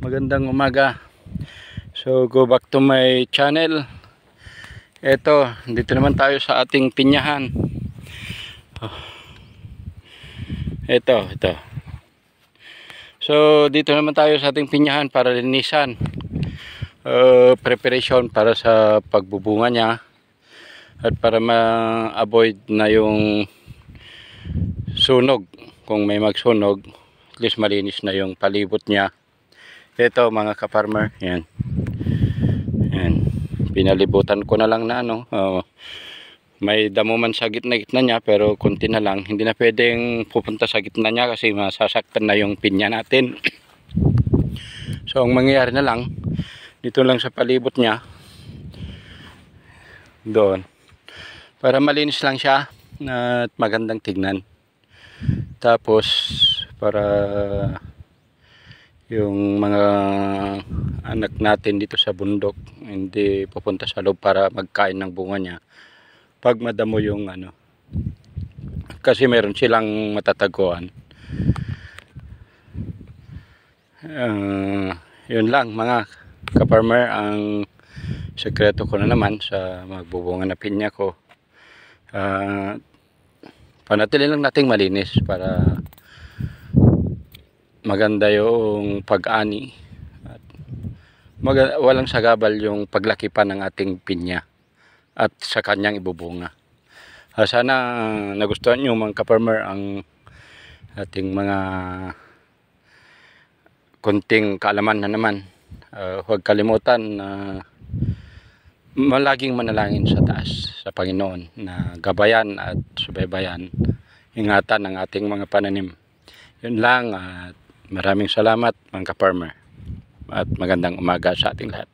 Magandang umaga. So go back to my channel. Ito, dito naman tayo sa ating pinyahan. Ito. So dito naman tayo sa ating pinyahan para linisan. Preparation para sa pagbubunga niya at para ma-avoid na yung sunog. Kung may magsunog, at least malinis na yung palibot niya. Ito mga ka-farmer, yan. Pinalibutan ko na lang na may damo man sa gitna niya, pero konti na lang. Hindi na pwedeng pupunta sa gitna niya kasi masasaktan na yung pinya natin. So ang mangyayari na lang, dito lang sa palibot niya, doon, para malinis lang siya at magandang tignan. Tapos para yung mga anak natin dito sa bundok hindi pupunta sa loob para magkain ng bunga niya pag madamo yung kasi meron silang matataguan. Yun lang mga ka-farmer, ang sekreto ko na naman sa magbubunga na pinya ko. Panatili lang nating malinis para maganda yung pag-ani at walang sagabal yung paglaki pa ng ating pinya at sa kanyang ibubunga. Sana nagustuhan nyo mga ka-farmer ang ating mga konting kaalaman na naman. Huwag kalimutan na malaging manalangin sa taas, sa Panginoon, na gabayan at subaybayan, ingatan ang ating mga pananim. Yun lang, at maraming salamat mga ka-farmer at magandang umaga sa ating lahat.